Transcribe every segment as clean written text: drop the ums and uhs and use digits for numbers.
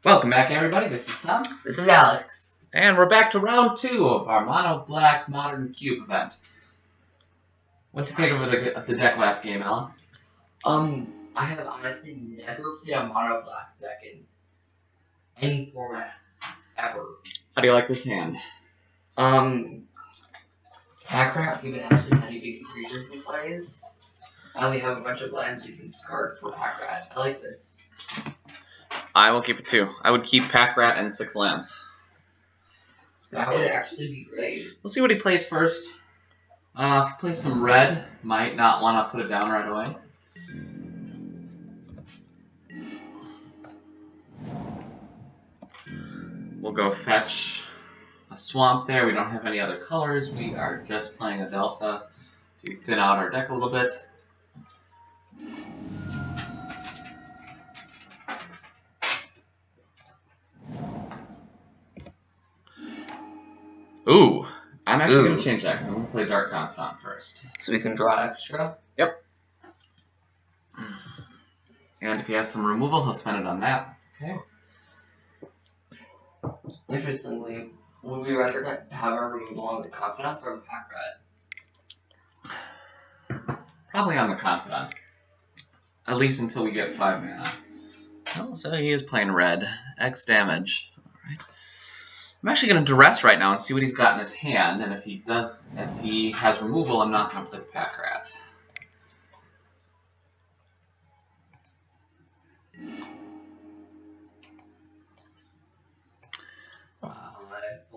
Welcome back, everybody. This is Tom. This is Alex. And we're back to round 2 of our Mono Black Modern Cube event. What did you think of the deck last game, Alex? I have honestly never played a Mono Black deck in any format ever. How do you like this hand? Pack Rat, given how many big creatures he plays. And we have a bunch of lands we can discard for Pack Rat. I like this. I will keep it 2. I would keep Pack Rat and 6 lands. That would actually be great. We'll see what he plays first. If he plays some red, might not want to put it down right away. We'll go fetch a swamp there. We don't have any other colors. We are just playing a Delta to thin out our deck a little bit. Ooh, I'm actually going to change that because I'm going to play Dark Confidant first. So we can draw extra? Yep. And if he has some removal, he'll spend it on that. That's okay. Interestingly, would we rather have our removal on the Confidant or the Pack Rat? Probably on the Confidant. At least until we get 5 mana. Oh, so he is playing red. X damage. Alright. I'm actually going to duress right now and see what he's got in his hand, and if he has removal, I'm not going to play Pack Rat.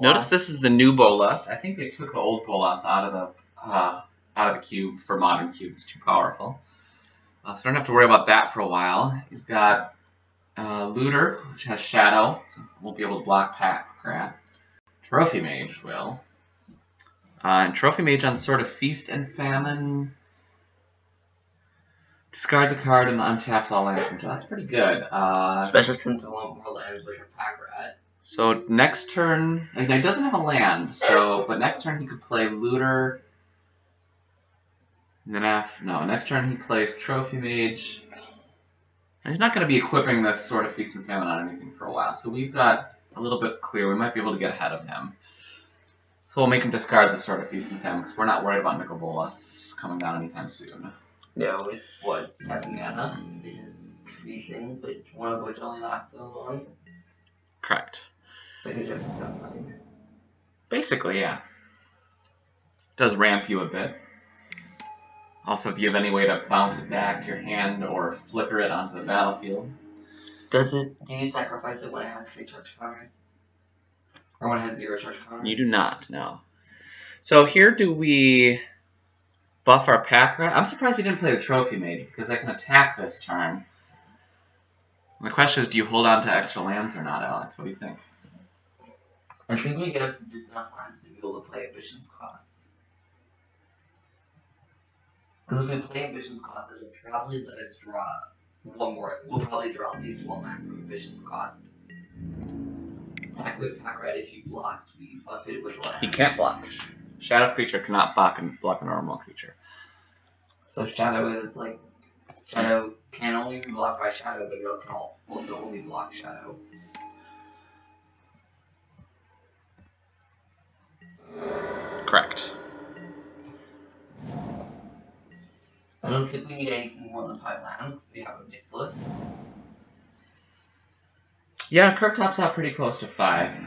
Notice this is the new Bolas. I think they took the old Bolas out of the cube for Modern Cube. It's too powerful. So I don't have to worry about that for a while. He's got Looter, which has Shadow. So won't be able to block Pack Rat. Trophy Mage will. And Trophy Mage on Sword of Feast and Famine discards a card and untaps all lands. That's pretty good. Especially since we want more lands with a Pack Rat. So next turn, and he doesn't have a land, but next turn he could play Looter. And then next turn he plays Trophy Mage. And he's not going to be equipping the Sword of Feast and Famine on anything for a while, so we've got a little bit clear. We might be able to get ahead of him. So we'll make him discard the Sword of Feast and Famine, because we're not worried about Nicol Bolas coming down anytime soon. No, it's 7 mana. It has 3 things, but one of which only lasts so long. Correct. So I could just Stonemind. Basically, yeah. Does ramp you a bit. Also, if you have any way to bounce it back to your hand or flicker it onto the battlefield. Do you sacrifice it when it has 3 charge counters? Or when it has 0 charge counters? You do not, no. So here do we buff our Pack Rat? I'm surprised he didn't play the Trophy Mage, because I can attack this turn. And the question is, do you hold on to extra lands or not, Alex? What do you think? I think we get up to just enough lands to be able to play Ambition's Cost. Because if we play Ambition's Cost, it'll probably let us draw one more. We'll probably draw at least 1 land from Ambition's Cost. Attack with Pack Rat, if you block, we buff it with land. He can't block. Shadow creature cannot block a normal creature. So Shadow is like... Shadow can only be blocked by Shadow, but it can also only block Shadow. Correct. I don't think we need anything more than 5 lands, because we have a mix list. Yeah, Kirk tops out pretty close to 5.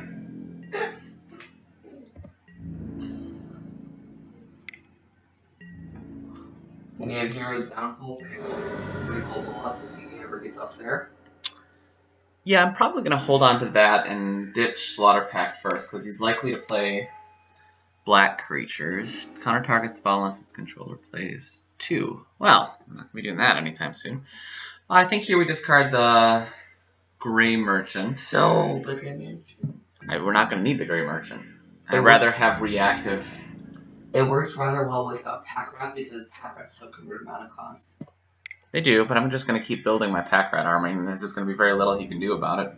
We have Hero's Downfall for Nicol Bolas if he ever gets up there. Yeah, I'm probably going to hold on to that and ditch Slaughter Pact first, because he's likely to play black creatures. Counter targets spell unless its controller plays 2. Well, I'm not going to be doing that anytime soon. I think here we discard the Gray Merchant. No, the Gray Merchant. We're not going to need the Gray Merchant. I'd rather have reactive. It works rather well with a Pack Rat because Pack Rats have converted mana cost. They do, but I'm just going to keep building my Pack Rat army, and there's just going to be very little he can do about it.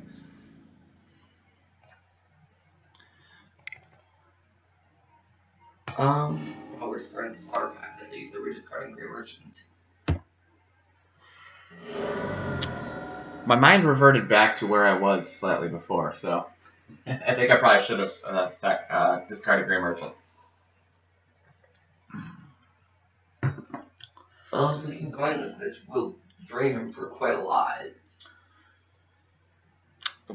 We're discarding Slaughter Pact this day, so we're discarding Gray Merchant. My mind reverted back to where I was slightly before, so I think I probably should have discarded Grey Merchant. Well, if we keep going like this, we'll drain him for quite a lot.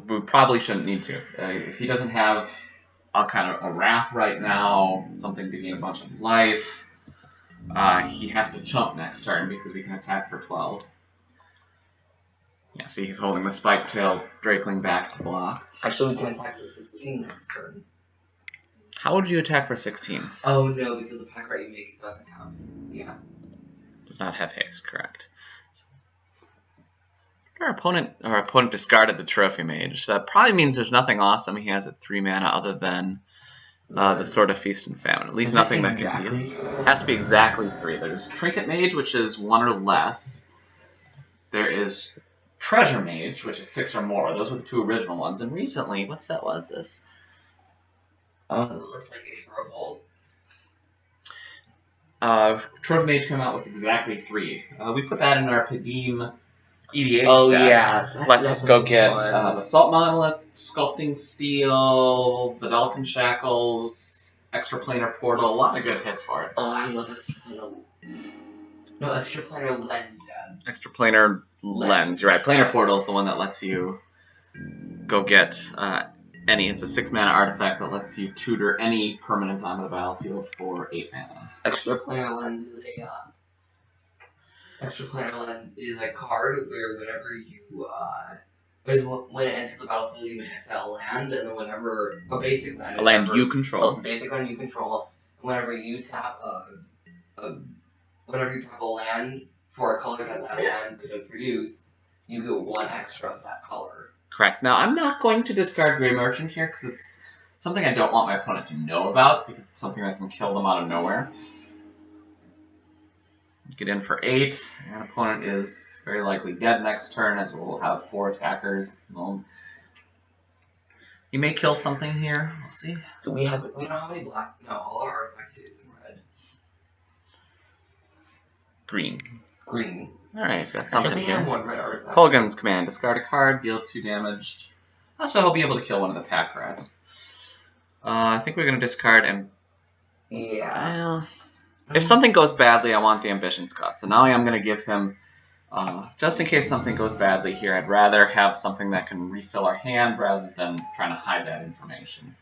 We probably shouldn't need to. If he doesn't have a kind of a Wrath right now, something to gain a bunch of life, he has to chump next turn because we can attack for 12. Yeah, see, he's holding the Spike Tail Drakeling back to block. Actually, we can attack for 16 next turn. How would you attack for 16? Oh no, because the pack rat you make doesn't have. Yeah. Does not have haste, correct. Our opponent discarded the Trophy Mage. That probably means there's nothing awesome he has at 3 mana other than the Sword of Feast and Famine. At least nothing that can deal. It has to be exactly 3. There's Trinket Mage, which is 1 or less. There is Treasure Mage, which is 6 or more. Those were the 2 original ones. And recently, what set was this? It looks like a Revolt. Trophy Mage came out with exactly 3. We put that in our Padim EDH deck. Yeah. Let's just go get the Salt Monolith, Sculpting Steel, the Dalton Shackles, Extraplanar Portal, a lot of good hits for it. Oh, I love Extraplanar. No, Extraplanar Lens, Dad. Extraplanar Lens, you're right. Planar Portal is the one that lets you go get it's a 6 mana artifact that lets you tutor any permanent onto the battlefield for 8 mana. Extraplanar Lens is a card where whenever you when it enters the battlefield you may exile a land, and then whenever a basic land, you control. Basic land you control. Whenever you tap a land for a color that land could have produced, you get 1 extra of that color. Correct. Now I'm not going to discard Grey Merchant here because it's something I don't want my opponent to know about because it's something that can kill them out of nowhere. Get in for 8, and opponent is very likely dead next turn, as we'll have 4 attackers. Well, he may kill something here. We'll see. We don't have any black. No, all our artifacts is in red. Green. All right, he's got something we here. Have 1 red artifact. Kolaghan's Command: discard a card, deal 2 damage. Also, he'll be able to kill one of the pack rats. I think we're gonna discard him. Yeah. Well, if something goes badly, I want the Ambitions cost. So now I'm going to give him, just in case something goes badly here, I'd rather have something that can refill our hand rather than trying to hide that information.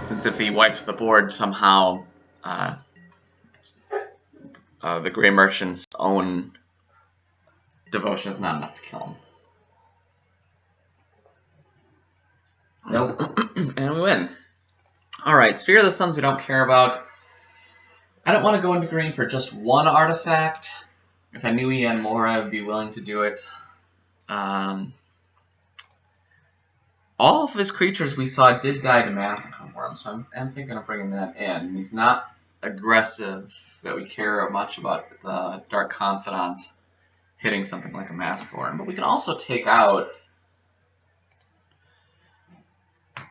Since if he wipes the board somehow, the Grey Merchant's own devotion is not enough to kill him. Nope. And we win. Alright, Sphere of the Suns we don't care about. I don't want to go into green for just 1 artifact. If I knew he had more, I would be willing to do it. All of his creatures we saw did die to Massacre Worm, so I'm thinking of bringing that in. He's not aggressive that we care much about the Dark Confidant hitting something like a Massacre Worm, but we can also take out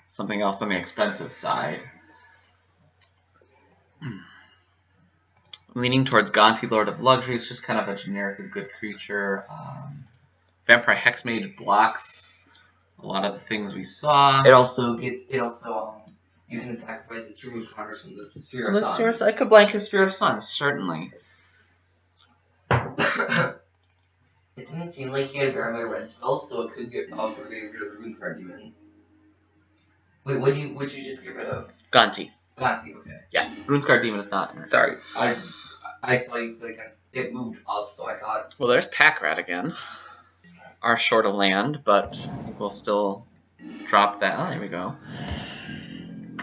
something else on the expensive side. Leaning towards Gonti, Lord of Luxury, is just kind of a generically good creature. Vampire Hexmage blocks a lot of the things we saw. It also you can sacrifice it to remove counters from the Sphere of Suns. I could blank his Sphere of Suns, certainly. It didn't seem like he had very many red spells, so it could get also getting rid of the Runescar Demon. Wait, what'd you just get rid of? Gonti. Gonti, okay. Yeah, Runescar Demon is not in it. Sorry, I saw you click and it moved up, so I thought. Well, there's Pack Rat again. Are short of land, but I think we'll still drop that. Oh, there we go.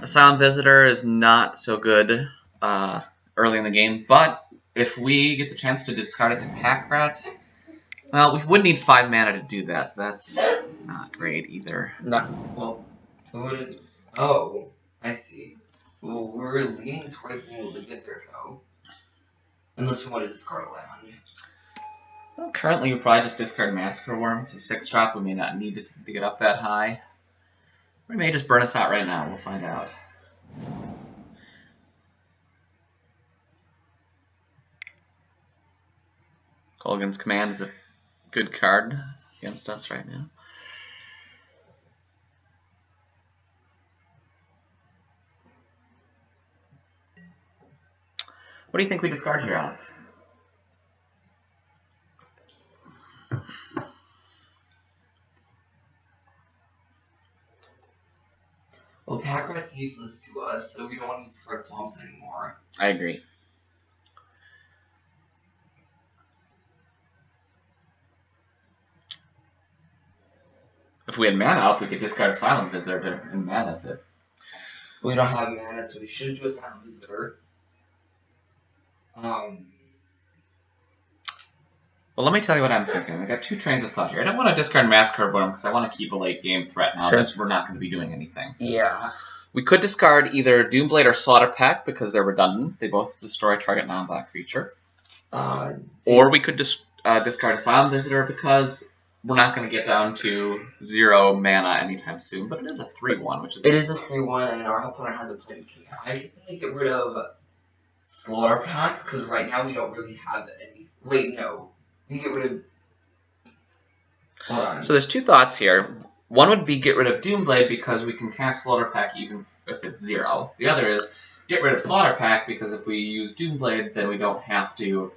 Asylum Visitor is not so good early in the game, but if we get the chance to discard it to Pack Rat, well, we would need 5 mana to do that, so that's not great either. No, well, oh, I see. Well, we're leaning towards being able to get there, though. Unless we want to discard a land. Well, currently we probably just discard Massacre Worm. It's a 6-drop. We may not need to get up that high. We may just burn us out right now. We'll find out. Kolaghan's Command is a good card against us right now. What do you think we discard here, Alex? Well, Pack Rat's useless to us, so we don't want to discard swamps anymore. I agree. If we had mana up, we could discard Asylum Visitor and mana-us it. We don't have mana, so we should do Asylum Visitor. Well, let me tell you what I'm thinking. I got two trains of thought here. I don't want to discard Massacre Boom because I want to keep a late game threat now that we're not going to be doing anything. Yeah. We could discard either Doomblade or Slaughter Pack because they're redundant. They both destroy target non-black creature. Or we could discard Asylum Visitor because we're not going to get down to 0 mana anytime soon. But it is a 3/1, which is... It is a 3/1, and our opponent has a play king. I think we get rid of Slaughter Pack because right now we don't really have any... Wait, no. We get rid of... Hold on. So there's two thoughts here. One would be get rid of Doomblade because we can cast Slaughter Pack even if it's 0. The other is get rid of Slaughter Pack because if we use Doomblade, then we don't have to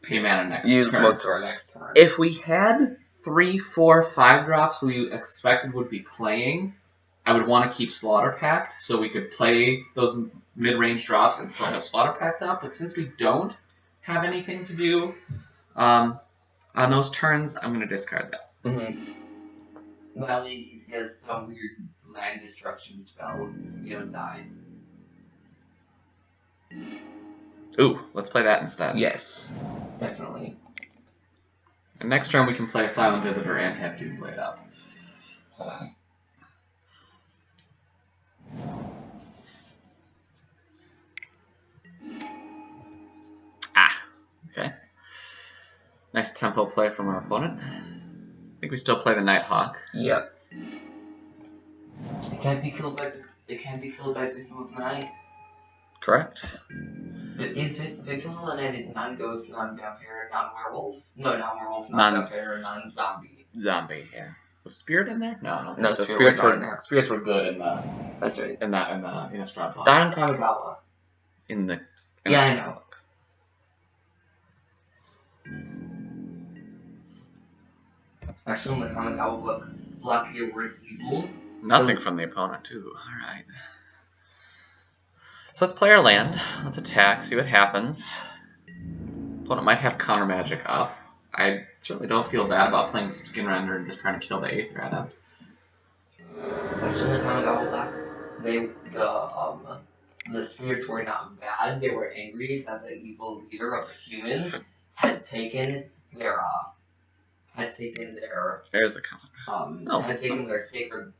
pay mana next turn. Use most of our next turn. If we had 3, 4, 5 drops we expected would be playing, I would want to keep Slaughter Packed so we could play those mid-range drops and still have Slaughter Packed up. But since we don't have anything to do on those turns, I'm going to discard that. Well, he has some weird land destruction spell. You don't die. Ooh, let's play that instead. Yes, definitely. And next turn we can play Asylum Visitor and have Doomblade up. Okay. Nice tempo play from our opponent. I think we still play the Nighthawk. Yep. It can't be killed by Victim of the Night. Correct. Is Victim of the Night is non-ghost, non-vampire, non-werewolf? No, non-werewolf, non-vampire, non-zombie. Zombie, yeah. Was Spirit in there? No. So spirits were good in the. That's right. In a strong block. Dying Kamigawa. Yeah, I know. Actually, in the Kamigawa block here were evil. Nothing from the opponent, too. Alright. So let's play our land. Let's attack, see what happens. Opponent might have counter magic up. I certainly don't feel bad about playing Skinrender and just trying to kill the Aether up. Actually, in the Kamigawa block, the spirits were not bad. They were angry that the evil leader of the humans had taken their There's the counter. had taken their sacred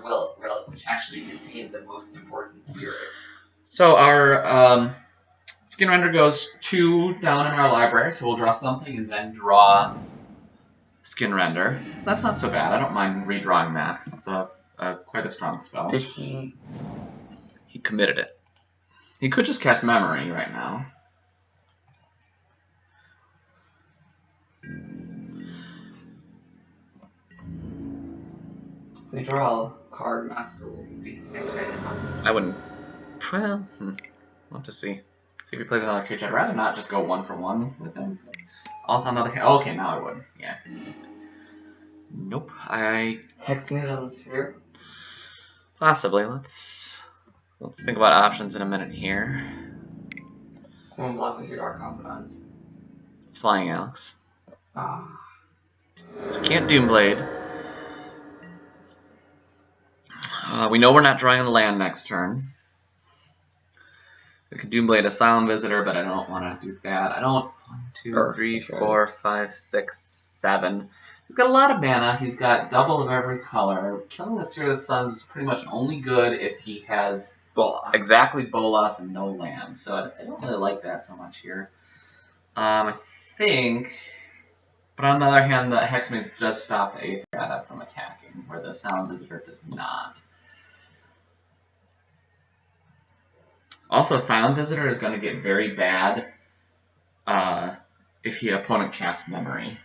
relic, which actually contained the most important spirits. So our Skinrender goes 2 down in our library, so we'll draw something and then draw Skinrender. That's not so bad. I don't mind redrawing that because it's quite a strong spell. Did he? He committed it. He could just cast Memory right now. If we draw a card, Massacre would be next turn. I wouldn't. Well, we'll have to see. See if he plays another creature. I'd rather not just go 1 for 1 with him. Also another. Oh, okay, now I would. Yeah. Nope. Hexmage on the sphere. Possibly. Let's think about options in a minute here. One block with your Dark Confidant. It's flying, Alex. Ah. So we can't Doomblade. We know we're not drawing on the land next turn. We could Doomblade Asylum Visitor, but I don't want to do that. I don't. 1, 2, 3, 4, 5, 6, 7. He's got a lot of mana. He's got double of every color. Killing the Sphere of the Sun is pretty much only good if he has exactly Bolas and no land. So I don't really like that so much here. I think. But on the other hand, the Hexmage does stop the Aether Adept from attacking, where the Asylum Visitor does not. Also, Asylum Visitor is going to get very bad if the opponent casts Memory.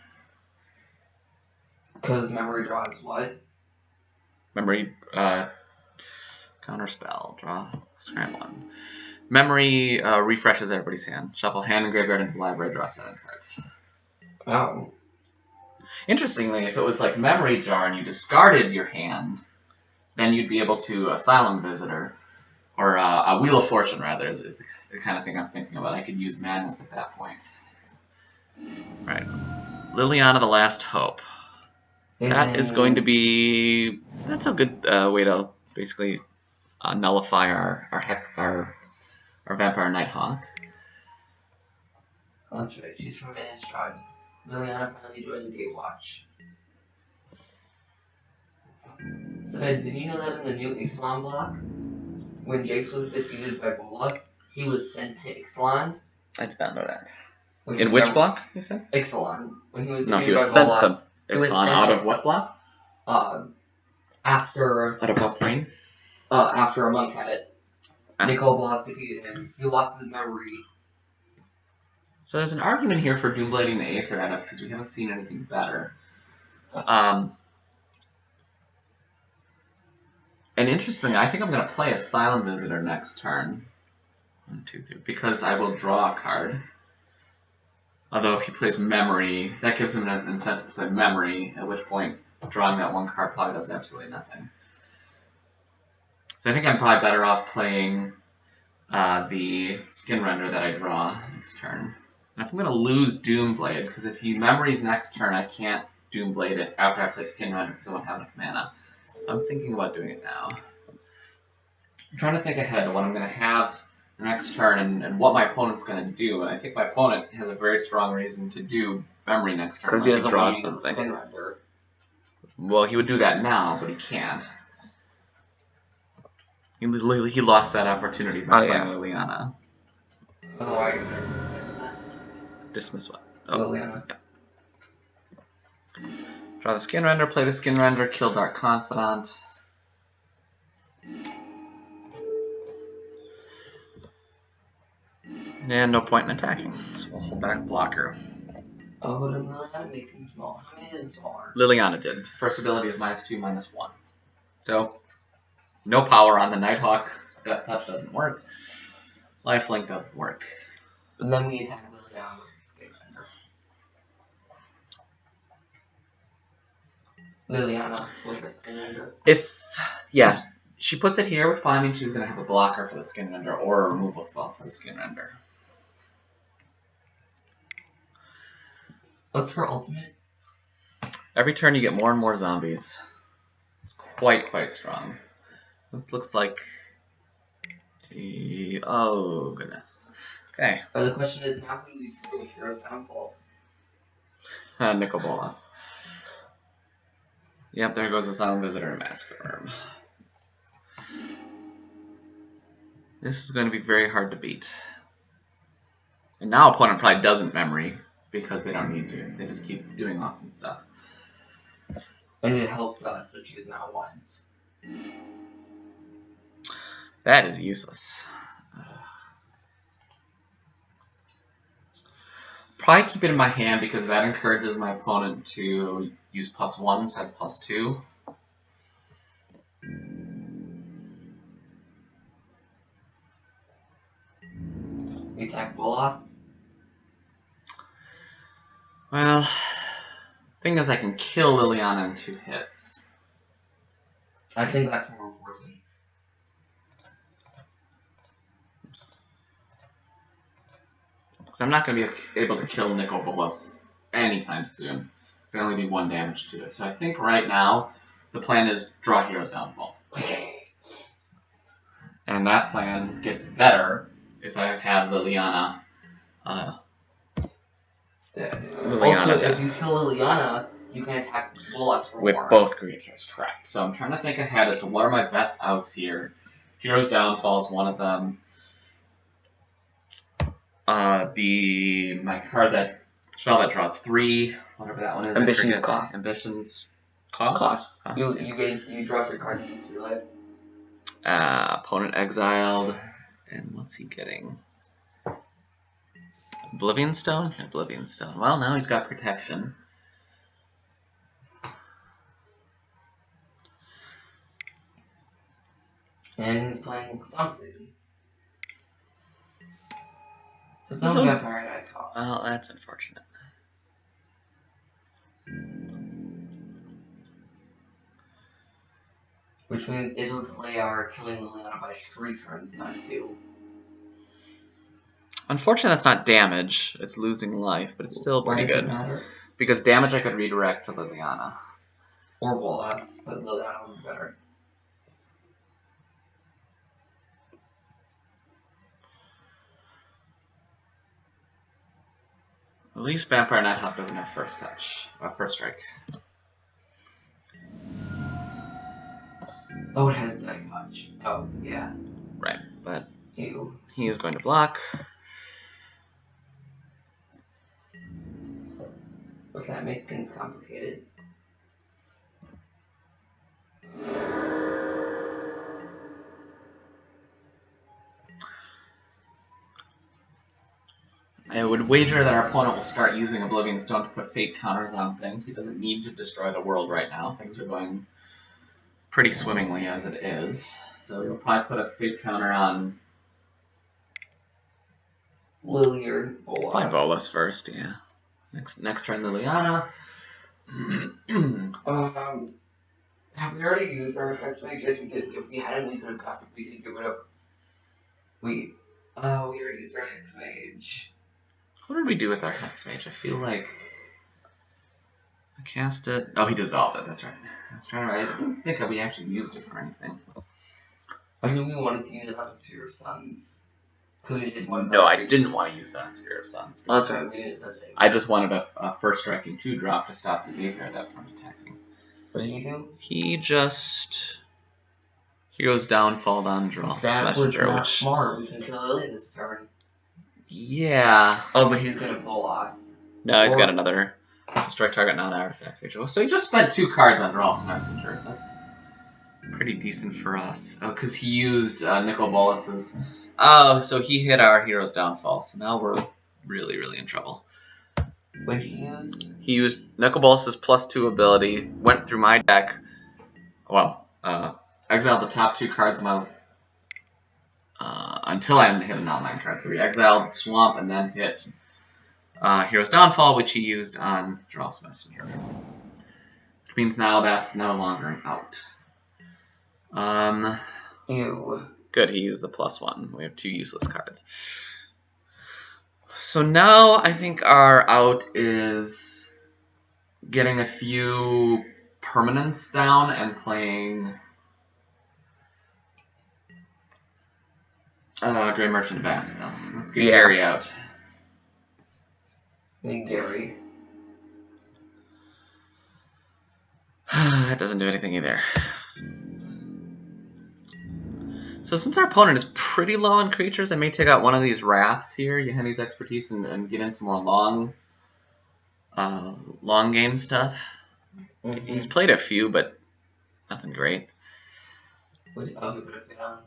Because memory draws what? Memory, counter spell, draw, scram one. Memory refreshes everybody's hand. Shuffle hand and graveyard into the library, draw 7 cards. Oh. Interestingly, if it was like Memory Jar and you discarded your hand, then you'd be able to Asylum Visitor, or a Wheel of Fortune, rather, is the kind of thing I'm thinking about. I could use Madness at that point. Right. Liliana, the Last Hope. That is going to be... That's a good way to basically nullify our Vampire Nighthawk. Oh, that's right, she's from Innistrad. Liliana finally joined the Gatewatch. So, did you know that in the new Ixalan block, when Jace was defeated by Bolas, he was sent to Ixalan? I did not know that. In which block, you said? Ixalan. When he was No, defeated he was by sent Bolas, to Ixalan out of what block? After... Out of what plane? After a monk had it. Nicol Bolas defeated him. He lost his memory. So there's an argument here for Doomblading the Aether Edda because we haven't seen anything better. And interestingly, I think I'm going to play Asylum Visitor next turn. 1, 2, 3, because I will draw a card. Although if he plays Memory, that gives him an incentive to play Memory, at which point drawing that 1 card probably does absolutely nothing. So I think I'm probably better off playing the Skin Render that I draw next turn. And if I'm going to lose Doomblade, because if he Memories next turn, I can't Doomblade it after I play Skin Render because I won't have enough mana. So I'm thinking about doing it now. I'm trying to think ahead to what I'm going to have the next turn and what my opponent's going to do. And I think my opponent has a very strong reason to do Memory next turn unless he draws something. Skin Render. Well, he would do that now, but he can't. He lost that opportunity by playing Liliana. Oh, I can dismiss that. Dismiss what? Oh, Liliana. Yeah. Draw the Skin Render, play the Skin Render, kill Dark Confidant. And no point in attacking, so we'll hold back blocker. Oh, did Liliana make him small? How many is smaller? Liliana did. First ability is -2, -1. So, no power on the Nighthawk. That touch doesn't work. Lifelink doesn't work. And then we attack Liliana with the Skin Render. Liliana with the Skin Render. Yeah, she puts it here, which probably means she's going to have a blocker for the Skin Render or a removal spell for the Skin Render. What's her ultimate? Every turn you get more and more zombies. It's quite strong. This looks like... Oh, goodness. Okay. But the question is, now who leads to Hero's Downfall? Nicol Bolas. Yep, there goes the Asylum Visitor and Massacre. This is going to be very hard to beat. And now opponent probably doesn't Memory because they don't need to. They just keep doing awesome stuff. And it helps us, which is now once. That is useless. Probably keep it in my hand because that encourages my opponent to use +1 instead of +2. We attack Bolas. Well, thing is I can kill Liliana in 2 hits. I think that's more important. I'm not going to be able to kill Nicol Bolas anytime soon. I can only do 1 damage to it. So I think right now the plan is draw Hero's Downfall. And that plan gets better if I have Liliana. Also, if you kill Liliana, you can attack Bolas for with more. Both creatures, correct. So I'm trying to think ahead as to what are my best outs here. Hero's Downfall is one of them. My card that spell that draws 3, whatever that one is. Ambition's Cost. Ambition's Cost. Cost. You draw 3 cards in this life. Opponent exiled, and what's he getting? Oblivion Stone? Oblivion Stone. Well, now he's got protection. And he's playing something. There's no Vampire Knight call. Well, that's unfortunate. Which means it looks like they are killing Liliana by 3 turns, not 2. Unfortunately, that's not damage. It's losing life, but it's still pretty good. Why does it matter? Because damage I could redirect to Liliana. Or Bolas, but Liliana would be better. At least Vampire Nighthawk doesn't have first strike. Oh, it has Death Touch. Oh, yeah. Right, but Ew. he is going to block. But that makes things complicated. I would wager that our opponent will start using Oblivion Stone to put fate counters on things. He doesn't need to destroy the world right now. Things are going pretty swimmingly as it is. So he'll probably put a fate counter on Lily or Bolas. probably Bolas first, yeah. Next turn, Liliana. Have we already used our Hex Mage? Yes, we did. If we hadn't, we could have got. We could get rid of. We already used our Hex Mage. What did we do with our Hex Mage? I feel like I cast it. Oh, he dissolved it. That's right. I was trying to. I didn't think we actually used it for anything. I knew we wanted to use it on Sphere of Suns. We just wanted No, I didn't want to use it on Sphere of Suns. Oh, that's right. We didn't. That's right. I just wanted a first striking 2-drop to stop the Xavier Adept from attacking. What did he do? He just Hero's Downfall on draw. That was Messenger, not which smart. We can kill Lily this turn. yeah. Oh, but he's gonna Bolas. No, he's got another destroy target non-artifact creature. So he just spent 2 cards on Drolf's Messengers. That's pretty decent for us. Oh, because he used Nicol Bolas's. Oh, so he hit our Hero's Downfall. So now we're really, really in trouble. What did he use? He used Nicol Bolas's +2 ability, went through my deck. Well, exiled the top 2 cards of my. Until I hit a non-land card. So we exiled Swamp and then hit Hero's Downfall, which he used on Drolf's Messenger. Which means now that's no longer an out. Ew. Good, he used the +1. We have 2 useless cards. So now I think our out is getting a few permanents down and playing Grey Merchant of Asphodel. Let's get Gary out. Need Gary. That doesn't do anything either. So since our opponent is pretty low on creatures, I may take out one of these Wraths here, Yahenni's Expertise, and get in some more long game stuff. Mm-hmm. He's played a few, but nothing great. Would put a fit on?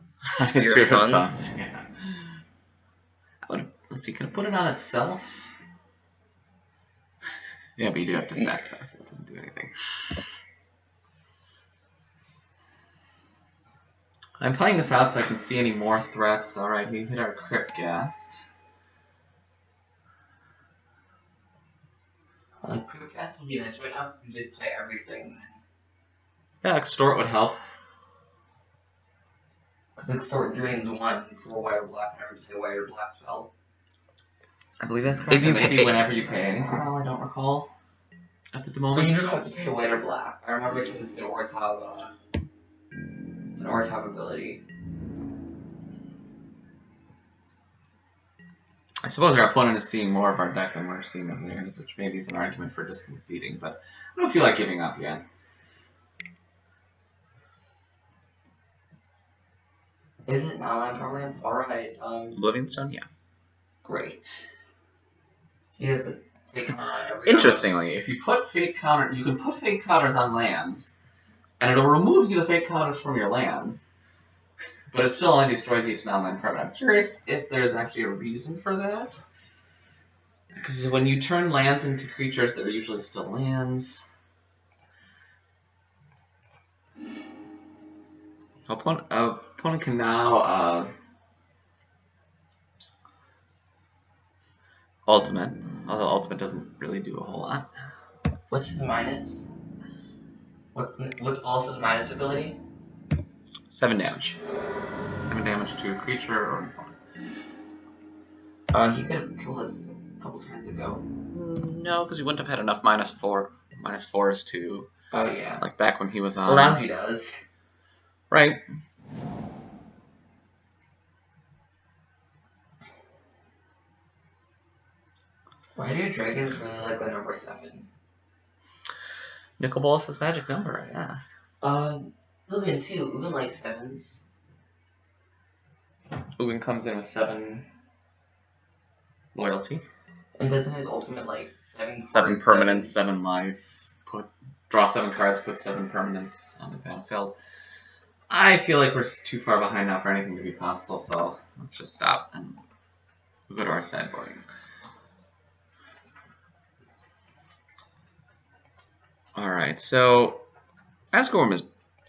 Sphere of Suns. Yeah. Let's see, can I put it on itself? Yeah, but you do have to stack that, so it doesn't do anything. I'm playing this out so I can see any more threats. Alright, he hit our Crypt Ghast. Crypt Ghast would be nice right now, so we just play everything then. Yeah, Extort would help. Because Extort drains 1 for white or black whenever you play white or black spell. I believe that's correct. If you maybe pay, whenever you pay any spell, I don't recall at the moment. But you don't have to pay white or black. I remember because it's an Orthob ability. I suppose our opponent is seeing more of our deck than we're seeing of theirs, which maybe is an argument for just conceding, but I don't feel like giving up yet. Is it non-land permanents? Alright, Oblivion Stone, yeah. Great. He has a fate counter on every Interestingly, if you put fate counter, you can put fate counters on lands, and it'll remove you the fate counters from your lands, but it still only destroys each non-land permanent. I'm curious if there's actually a reason for that. Because when you turn lands into creatures, they're usually still lands. Opponent can now ultimate, although ultimate doesn't really do a whole lot. What's his minus? What's also his minus ability? 7 damage. 7 damage to a creature or an opponent. He could have killed us a couple turns ago. No, because he wouldn't have had enough minus fours to. Oh yeah. Like back when he was on. Well, now he does. Right. Why do dragons really like the number 7? Nicol Bolas' magic number, I asked. Ugin too. Ugin likes 7s. Ugin comes in with 7 loyalty. And doesn't his ultimate like 7 permanents, 7 life, draw 7 cards, put 7 permanents on the battlefield. I feel like we're too far behind now for anything to be possible, so let's just stop and go to our sideboarding. Alright, so Asgorm is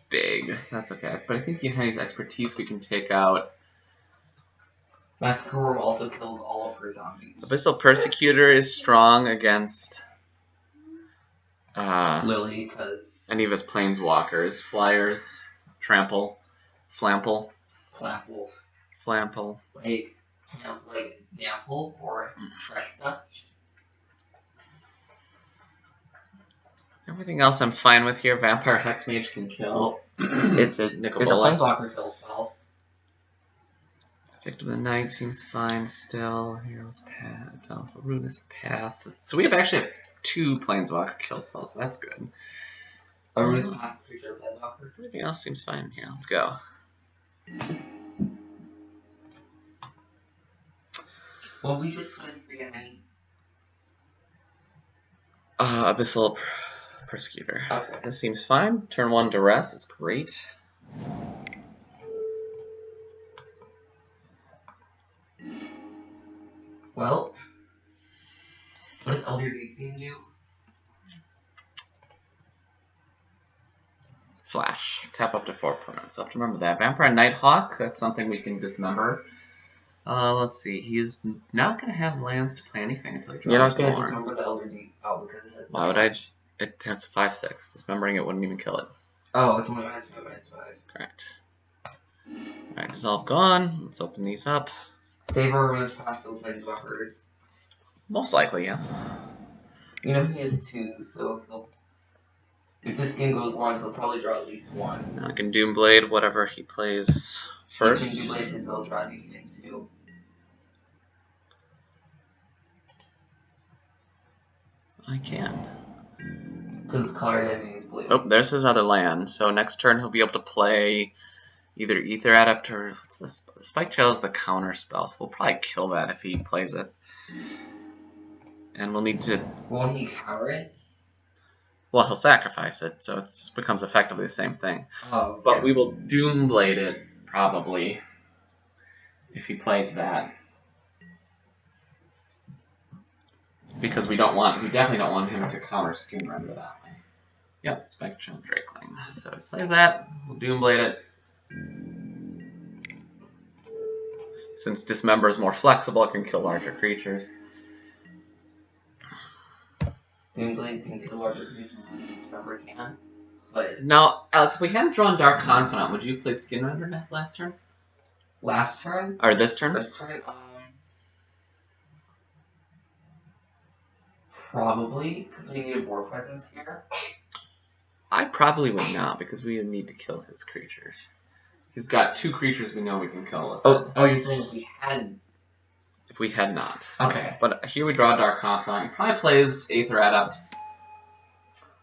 big, so that's okay. But I think Yahenni's expertise we can take out. Masqueror also kills all of her zombies. Abyssal Persecutor is strong against Lily, because any of his planeswalkers. Flyers, Trample, Flample. Flample. Like Dample or Treshna. Everything else I'm fine with here. Vampire Hexmage can kill. It's a planeswalker kill spell. Victim of the Night seems fine still. Hero's Path, Ruinous Path. So we actually have 2 planeswalker kill spells, so that's good. A Ruinous Path creature planeswalker. Everything else seems fine here. Let's go. Well, we just put in 3 Yahenni. Abyssal Persecutor. Okay. This seems fine. Turn 1 Duress is great. Well, what does Elder Deep do? Flash. Tap up to 4 permanents. So have to remember that. Vampire Nighthawk, that's something we can dismember. Let's see. He is not going to have lands to play anything until he draws. You're not going to dismember the Elder Deep. Oh, because it has. Why would I? It has 5/6. Dismembering it wouldn't even kill it. Oh, it's only -5/-5. Correct. Alright, Dissolve gone. Let's open these up. Save our Ruinous Path for planeswalkers. Most likely, yeah. You know he has 2, so if this game goes long, he'll probably draw at least 1. Now I can Doomblade whatever he plays first. You can Doomblade his, he'll draw these things too. I can. Because colored enemy is blue. Oh, there's his other land. So next turn he'll be able to play either Ether Adept or what's this? Spike Trail is the counter spell, so we'll probably kill that if he plays it. And we'll need to. Won't he counter it? Well, he'll sacrifice it, so it becomes effectively the same thing. Oh, but yeah. we will Doomblade it probably if he plays that. Because we definitely don't want him to counter Skinrender that way. Yep, Spectrum Drakeling. So he plays that, we'll Doomblade it. Since Dismember is more flexible, it can kill larger creatures. Doomblade can kill larger creatures than Dismember can. But now, Alex, if we hadn't drawn Dark Confidant, would you have played Skinrender last turn? Last turn? Or this turn? This turn, probably, because we need a board presence here. I probably would not, because we would need to kill his creatures. He's got 2 creatures we know we can kill with it. Oh, you're saying if we hadn't? If we had not. Okay. But here we draw Dark Confidant. He probably plays Aether Adept.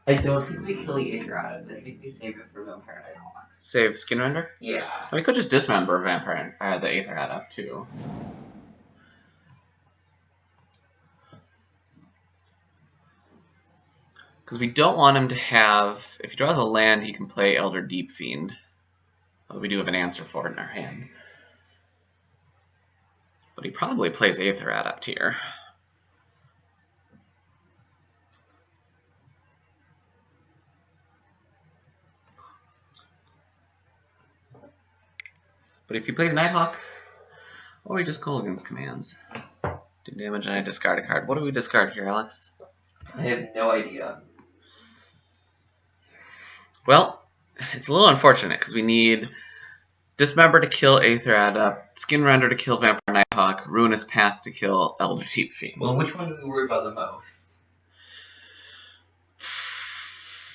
I don't think we kill the Aether Adept. I think we save it for Vampire Nighthawk. Save Skinrender? Yeah. We could just dismember the Aether Adept too. Because we don't want him to have. If he draws a land, he can play Elder Deep Fiend. Well, we do have an answer for it in our hand. But he probably plays Aether Adept here. But if he plays Nighthawk, or he just Kolaghan's commands. Do damage and I discard a card. What do we discard here, Alex? I have no idea. Well, it's a little unfortunate because we need Dismember to kill Aether Adept, Skinrender to kill Vampire Nighthawk, Ruinous Path to kill Elder Deep Fiend. Well, which one do we worry about the most?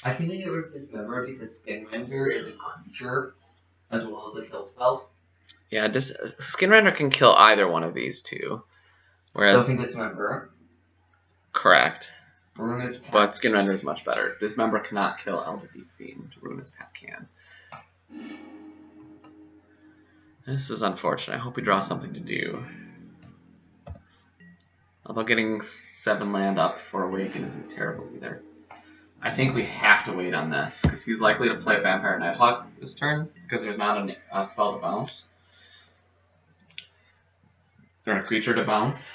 I think they get rid of Dismember because Skinrender is a creature as well as a kill spell. Yeah, Skinrender can kill either one of these two. Whereas, So I think Dismember. Correct. Ruinous Path. But Skinrender is much better. Dismember cannot kill Elder Deep Fiend. Ruinous Path can. This is unfortunate. I hope we draw something to do. Although getting 7 land up for Awaken isn't terrible either. I think we have to wait on this, because he's likely to play Vampire Nighthawk this turn, because there's not a spell to bounce. There's a creature to bounce.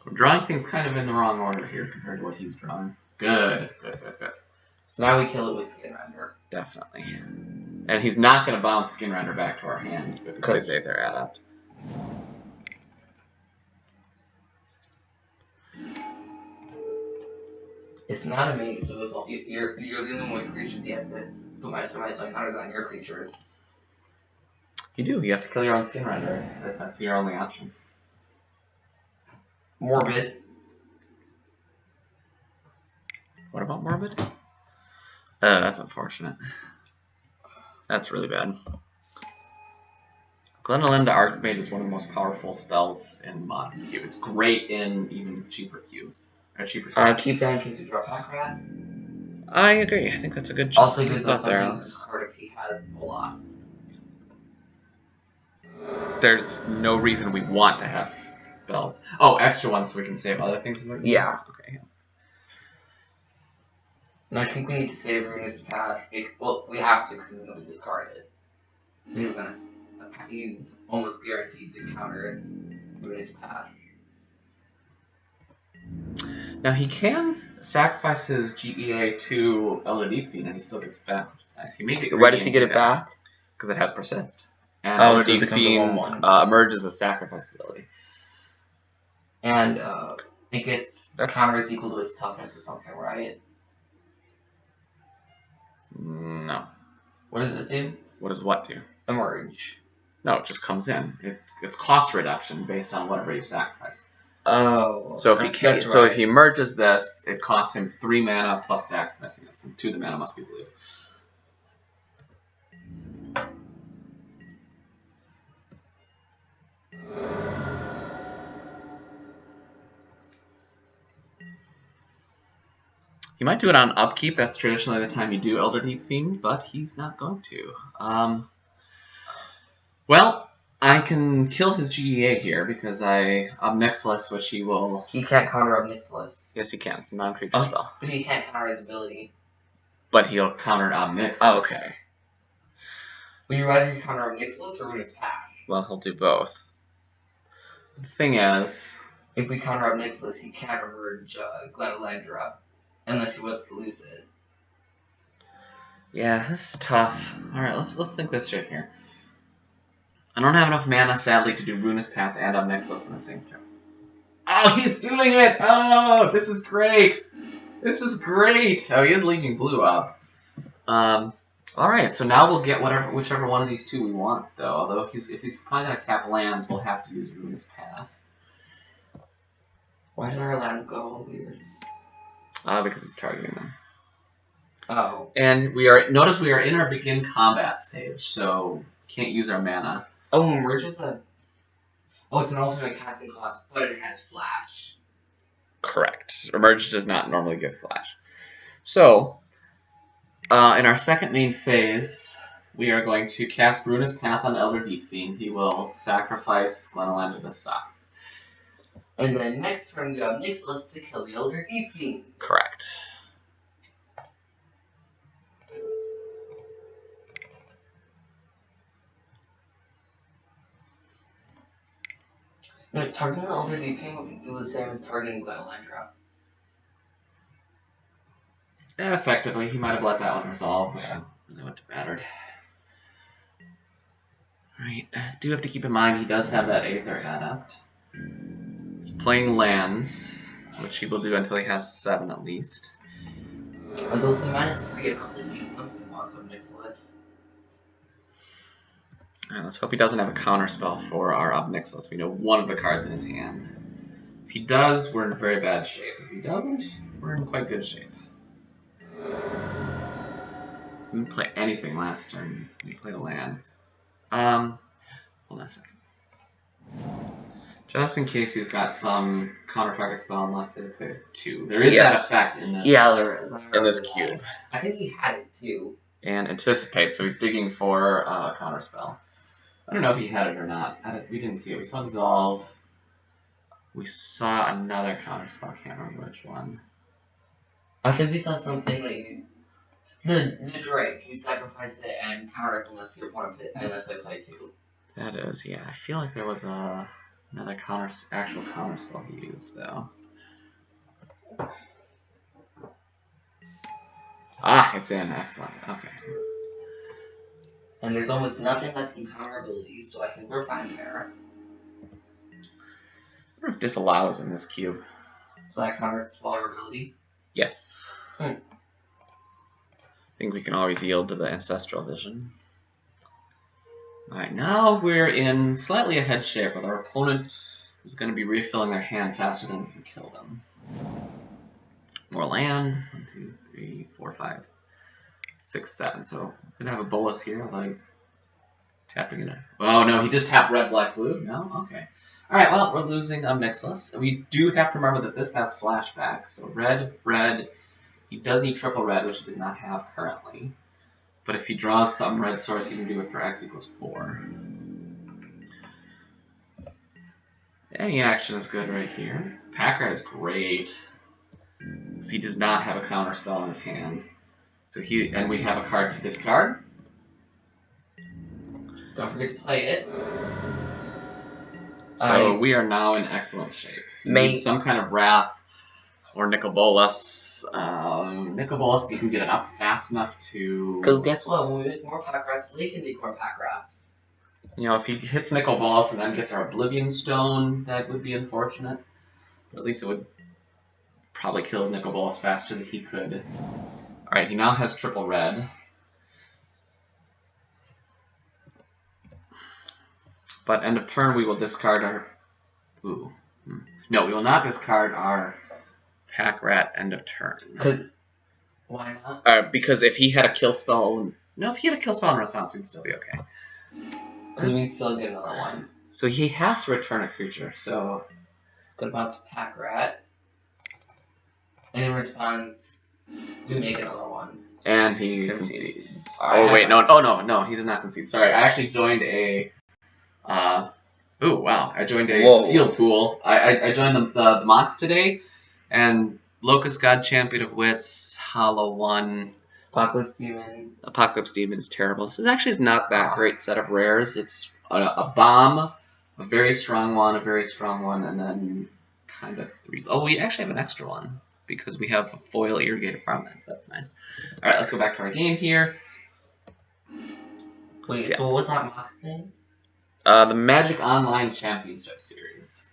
We're drawing things kind of in the wrong order here compared to what he's drawing. Good. So now we kill it with Skinrender. Definitely. And he's not going to bounce Skinrender back to our hand if he plays Aether Adept. It's not a maze, so if you're dealing with creatures, you have to put -1/-1 counters on your creatures. You do. You have to kill your own Skinrender. That's your only option. Morbid. What about Morbid? That's unfortunate. That's really bad. Glenalinda Archmage is one of the most powerful spells in Modern Cube. It's great in even cheaper cubes. Or cheaper spells. Keep that in case we draw Packrat. I agree. I think that's a good choice. Also gives us something to discard if he has Bolas. There's no reason we want to have spells. Oh, extra ones so we can save other things? Yeah. Okay. And I think we need to save Ruinous Path. Well, we have to because he's going to discard it. He's almost guaranteed to counter his Ruinous Path. Now he can sacrifice his GEA to Elder Deep Fiend and he still gets back, which is nice. He may get Why does he get it back? Because it has Persist. And Oh, Elder so it Deep becomes a Fiend 1/1. emerges a sacrifice ability. And it gets counter is equal to its toughness or something, right? No. What does it do? What does what do? Emerge. No, it just comes in. It's cost reduction based on whatever you sacrifice. Oh. So if he merges this, it costs him 3 mana plus sacrificing this. And 2 of the mana must be blue. He might do it on upkeep. That's traditionally the time you do Elder Deep Fiend, but he's not going to. Well, I can kill his GEA here because I Obnixilis, which he will... He can't counter Obnixilis. Yes, he can. It's a non-creature spell. But he can't counter his ability. But he'll counter Obnixilis. Oh, okay. Would you rather counter Obnixilis or Ruinous Path? Well, he'll do both. The thing is... If we counter Obnixilis, he can't emerge Glenalandra. Unless he wants to lose it. Yeah, this is tough. Alright, let's think this straight here. I don't have enough mana, sadly, to do Ruinous Path and Obnixilis in the same turn. Oh, he's doing it! Oh, this is great! This is great! Oh, he is leaving blue up. Alright, so now we'll get whichever one of these two we want, though. Although, if he's probably going to tap lands, we'll have to use Ruinous Path. Why did our lands go all weird? Because it's targeting them. Oh. And notice we are in our begin combat stage, so can't use our mana. Oh, Emerge is it's an alternate casting cost, but it has Flash. Correct. Emerge does not normally give Flash. So, in our second main phase, we are going to cast Ruinous Path on Elder Deep Fiend. He will sacrifice Glenalandra to stop. And then next turn we have Nixilis to kill the Elder Deep Fiend. Correct. No, targeting the Elder Deep Fiend would do the same as targeting Glenalandra. Effectively, he might have let that one resolve. Really wouldn't have mattered. Alright, do have to keep in mind he does have that Aether Adept. He's playing lands, which he will do until he has 7 at least. Although the -3 enough if he wants to want some Nixilis. Alright, let's hope he doesn't have a counterspell for our Ob Nixilis. We know one of the cards in his hand. If he does, we're in very bad shape. If he doesn't, we're in quite good shape. We didn't play anything last turn. We played a land. Hold on a second. Just in case he's got some counter target spell, unless they play 2. There is that effect in this. Yeah, there is. In this cube. I think he had it too. And anticipate, so he's digging for a counter spell. I don't know if he had it or not. We didn't see it. We saw dissolve. We saw another counter spell. I can't remember which one. I think we saw something like the Drake. You sacrifice it and counters unless your opponent unless they play 2. That is, yeah. I feel like there was another actual counter spell he used though. Ah, it's in. Excellent. Okay. And there's almost nothing left from counter abilities, so I think we're fine there. I wonder if disallows in this cube. So that counters vulnerability? Yes. I think we can always yield to the Ancestral Vision. Alright, now we're in slightly ahead shape, but our opponent is going to be refilling their hand faster than if we kill them. More land. 1, 2, 3, 4, 5, 6, 7. So we're going to have a Bolas here, although he's tapping it. Oh no, he just tapped red, black, blue? No? Okay. Alright, well, we're losing a Nixilis. We do have to remember that this has flashback. So red, red. He does need triple red, which he does not have currently. But if he draws some red source, he can do it for x equals 4. Any action is good right here. Pack Rat is great. So he does not have a counter spell in his hand. So and we have a card to discard. Don't forget to play it. So we are now in excellent shape. We need some kind of Wrath or Nicol Bolas. Nicol Bolas, if you can get it up fast enough to... Because guess what? When we make more Pack Rats, they can make more Pack Rats. You know, if he hits Nicol Bolas and then gets our Oblivion Stone, that would be unfortunate. But at least it would probably kill his Nicol Bolas faster than he could. Alright, he now has triple red. But end of turn, we will discard our... Ooh. No, we will not discard our Pack Rat end of turn. Why not? Because if he had a kill spell... No, if he had a kill spell in response, we'd still be okay. Because we still get another one. So he has to return a creature, so... Good bounce Pack Rat. And in response, we make another one. And he concedes. Oh, wait, no. Oh, no, he does not concede. Sorry, I actually joined a... ooh, wow. I joined a sealed pool. I joined the mocks today, and Locust God, Champion of Wits, Hollow 1. Apocalypse Demon. Apocalypse Demon is terrible. This actually is not that great set of rares. It's a bomb, a very strong one, a very strong one, and then kind of 3. Oh, we actually have an extra one, because we have a foil Irrigated Farmlands. So that's nice. Alright, let's go back to our game here. Wait, so what was that mock thing? The Magic Online Championship Series.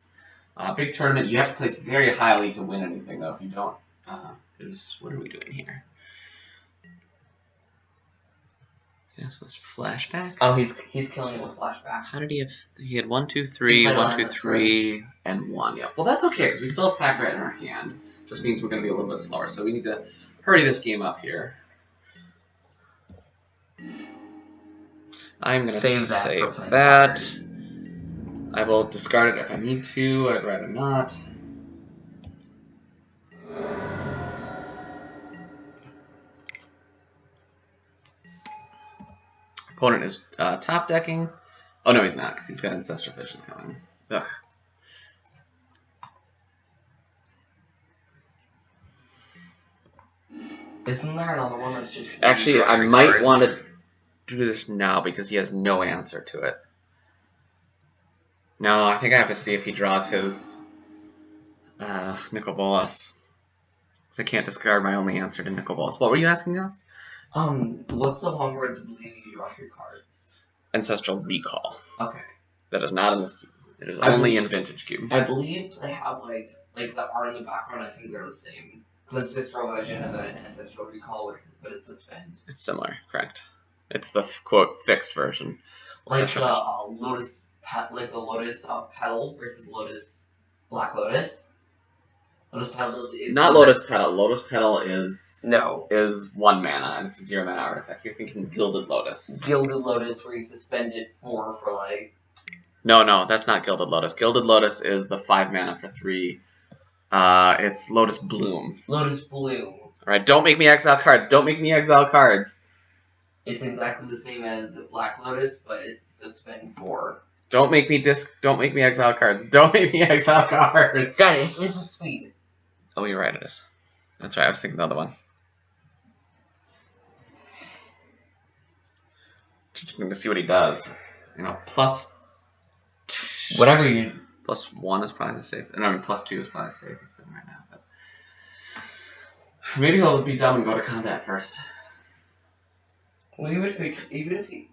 Big tournament. You have to place very highly to win anything, though. If you don't, what are we doing here? Yes, what's flashback? Oh, he's killing it with flashback. How did he have? He had 1, 2, 3, 1, 2, 3, and 1. Yep. Well, that's okay because we still have Pack Rat in our hand. Just means we're going to be a little bit slower, so we need to hurry this game up here. I'm going to save that. I will discard it if I need to. I'd rather not. Opponent is top decking. Oh no, he's not, because he's got Ancestral Vision coming. Ugh. Isn't there another one that's just... Actually, I might want to do this now because he has no answer to it. No, I think I have to see if he draws his Nicol Bolas. I can't discard my only answer to Nicol Bolas. What were you asking now? What's the one where it's blue you draw your cards? Ancestral Recall. Okay. That is not in this cube. It is only in Vintage Cube. I believe they have like the art in the background. I think they're the same. The Ancestral version is an Ancestral Recall, but it's suspend. It's similar, correct? It's the quote fixed version. Like the Lotus Petal versus Black Lotus. Lotus Petal is not Lotus Petal. Lotus Petal is no is 1 mana and it's a 0 mana artifact. You're thinking Gilded Lotus. Gilded Lotus, where you suspend it for like. No, that's not Gilded Lotus. Gilded Lotus is the 5 mana for 3. It's Lotus Bloom. Lotus Bloom. Alright, don't make me exile cards. Don't make me exile cards. It's exactly the same as Black Lotus, but it's suspend 4. Don't make me exile cards. Don't make me exile cards. Got it. It's sweet. Oh, you're right. It is. That's right. I was thinking the other one. Checking to see what he does. You know, plus. Whatever you. Plus 1 is probably the safe. No, I mean, plus 2 is probably the safest thing right now. But maybe he'll be dumb and go to combat first. Well, even if he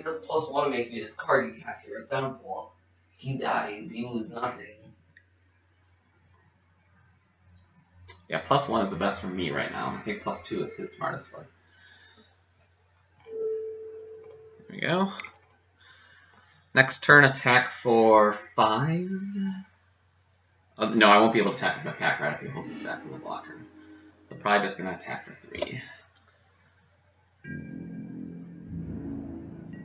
does plus 1 and makes me discard, you cast your downfall. If he dies, you lose nothing. Yeah, plus 1 is the best for me right now. I think plus 2 is his smartest play. There we go. Next turn, attack for 5. No, I won't be able to attack with my pack rat if he holds his back with a blocker. So probably just gonna attack for 3.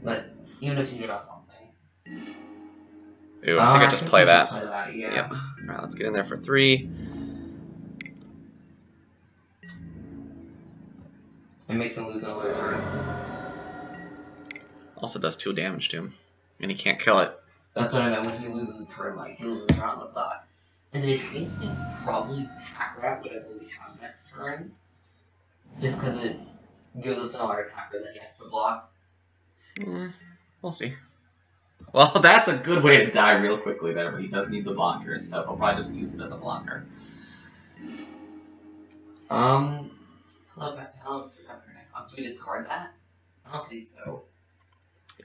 But even if you draw something. Ooh, I think I just play that. Yeah. Yep. Alright, let's get in there for 3. It makes him lose another turn. Also does 2 damage to him. And he can't kill it. That's what I meant when he loses the turn, like, he loses the turn on the thought. And I think probably Pack Rat, whatever we have next turn, just because it gives us another attacker that he has to block. We'll see. Well, that's a good way to die real quickly there, but he does need the blocker, so he'll probably just use it as a blocker. Hello, Mr. Governor. Do we discard that? I don't think so.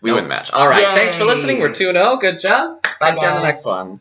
We win the match. Alright, thanks for listening. We're 2-0. Good job. Bye, See you on the guys. next one.